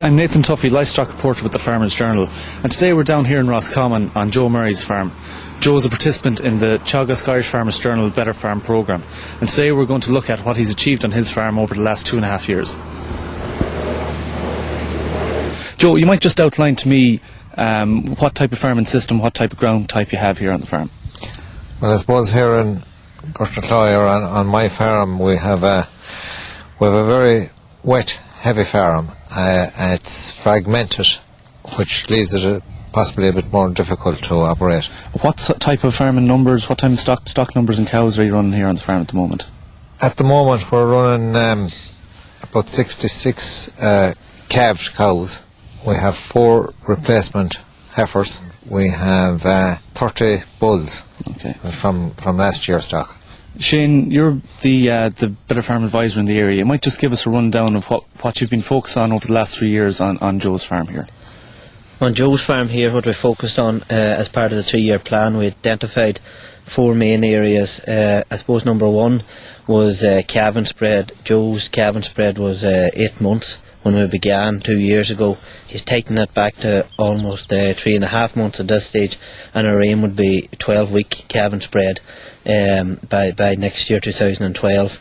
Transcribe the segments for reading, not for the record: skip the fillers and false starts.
I'm Nathan Tuffy, Livestock reporter with the Farmers Journal, and today we're down here in Roscommon on Joe Murray's farm. Joe is a participant in the Teagasc Irish Farmers Journal Better Farm programme, and today we're going to look at what he's achieved on his farm over the last 2.5 years. Joe, you might just outline to me what type of farming system, what type of ground type you have here on the farm. Well, I suppose here in Gurtracloy, on my farm, we have a very wet, heavy farm. It's fragmented, which leaves it possibly a bit more difficult to operate. What type of farming numbers, what type of stock numbers and cows are you running here on the farm at the moment? At the moment we're running about 66 calved cows. We have 4 replacement heifers. We have 30 bulls from last year's stock. Shane, you're the Better Farm advisor in the area. You might just give us a rundown of what you've been focused on over the last 3 years on Joe's farm here. On Joe's farm here, what we focused on as part of the 3-year plan, we identified 4 main areas. I suppose number 1 was calving spread. Joe's calving spread was 8 months when we began 2 years ago. He's taken it back to almost 3.5 months at this stage, and our aim would be 12-week calving spread by next year, 2012.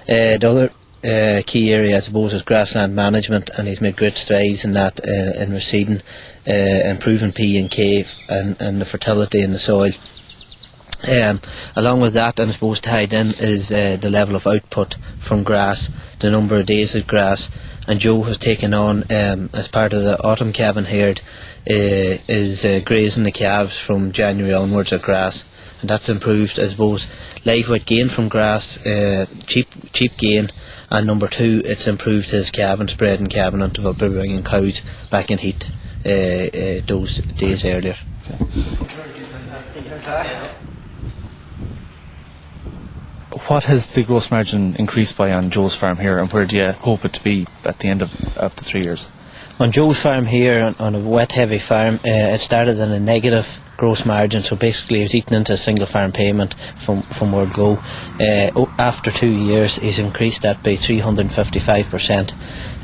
The other key area, I suppose, is grassland management, and he's made great strides in that, in reseeding, improving P&K and the fertility in the soil. Along with that, and I suppose tied in, is the level of output from grass, the number of days of grass. And Joe has taken on, as part of the autumn calving herd, is grazing the calves from January onwards of grass, and that's improved, I suppose, live weight gain from grass, cheap gain, and number 2, it's improved his calving spread and calving until we're bringing cows back in heat those days earlier. What has the gross margin increased by on Joe's farm here, and where do you hope it to be at the end of the 3 years? On Joe's farm here, on a wet heavy farm, it started in a negative gross margin, so basically he was eating into a single farm payment from word go. After 2 years he's increased that by 355%.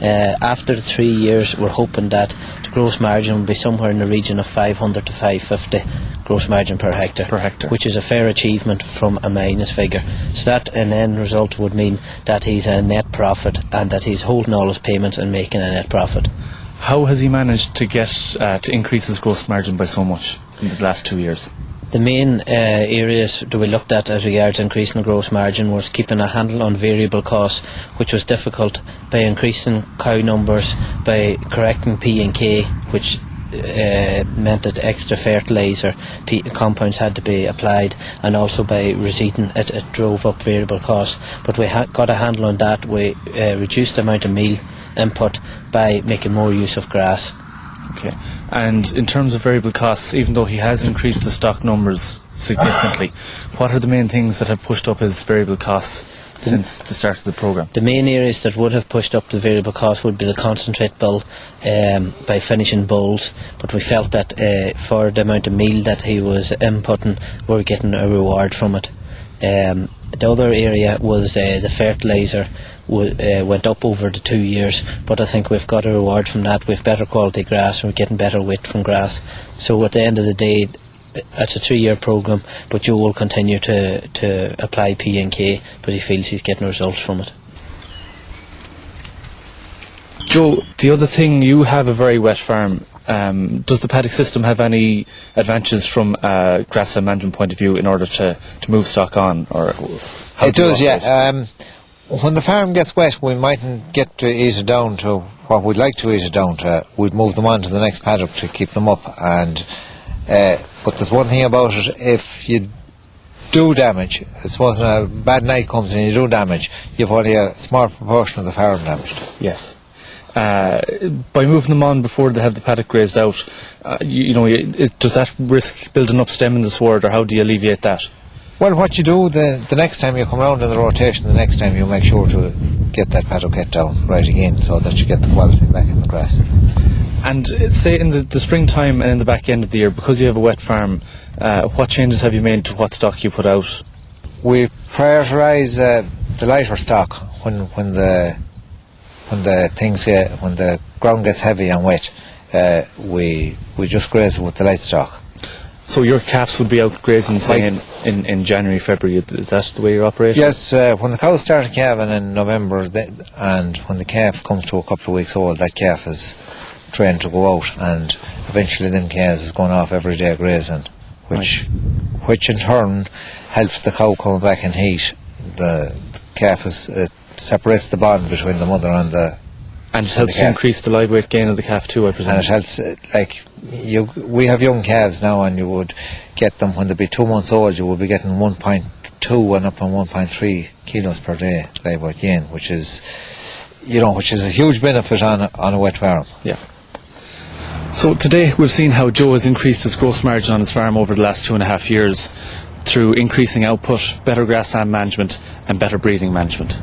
After the 3 years we're hoping that the gross margin will be somewhere in the region of 500 to 550 gross margin per hectare, which is a fair achievement from a minus figure. So that in end result would mean that he's a net profit and that he's holding all his payments and making a net profit. How has he managed to get to increase his gross margin by so much in the last 2 years? The main areas that we looked at as regards increasing the gross margin was keeping a handle on variable costs, which was difficult, by increasing cow numbers, by correcting P&K, which meant that extra fertiliser compounds had to be applied, and also by reseeding. It drove up variable costs, but we got a handle on that. We reduced the amount of meal input by making more use of grass. Okay. And in terms of variable costs, even though he has increased his stock numbers significantly, what are the main things that have pushed up his variable costs since the start of the programme? The main areas that would have pushed up the variable cost would be the concentrate bill by finishing bulls, but we felt that for the amount of meal that he was inputting, we're getting a reward from it. The other area was the fertiliser went up over the 2 years, but I think we've got a reward from that. We've better quality grass and we're getting better weight from grass. So at the end of the day, it's a 3-year programme, but Joe will continue to apply P&K, but he feels he's getting results from it. Joe, the other thing, you have a very wet farm. Does the paddock system have any advantages from a grassland management point of view in order to move stock on? Or it does, yeah. When the farm gets wet, we mightn't get to ease it down to what we'd like to ease it down to. We'd move them on to the next paddock to keep them up. And but there's one thing about it: if you do damage, supposing a bad night comes and you do damage, you've only a small proportion of the farm damaged. Yes. By moving them on before they have the paddock grazed out, does that risk building up stem in the sward, or how do you alleviate that? Well, what you do the next time you come round in the rotation, the next time you make sure to get that paddock head down right again, so that you get the quality back in the grass. And say in the springtime and in the back end of the year, because you have a wet farm, what changes have you made to what stock you put out? We prioritise the lighter stock when when the ground gets heavy and wet, we just graze it with the livestock. So your calves would be out grazing, say, in January, February. Is that the way you're operating? Yes, when the cows start calving in November, and when the calf comes to a couple of weeks old, that calf is trained to go out, and eventually them calves is going off every day grazing, which in turn helps the cow coming back in heat. The calf separates the bond between the mother and the And it helps increase the live weight gain of the calf too, I presume. And it helps, we have young calves now, and you would get them when they be 2 months old, you would be getting 1.2 and up on 1.3 kilos per day live weight gain, which is a huge benefit on a wet farm. Yeah. So today we've seen how Joe has increased his gross margin on his farm over the last 2.5 years through increasing output, better grassland management and better breeding management.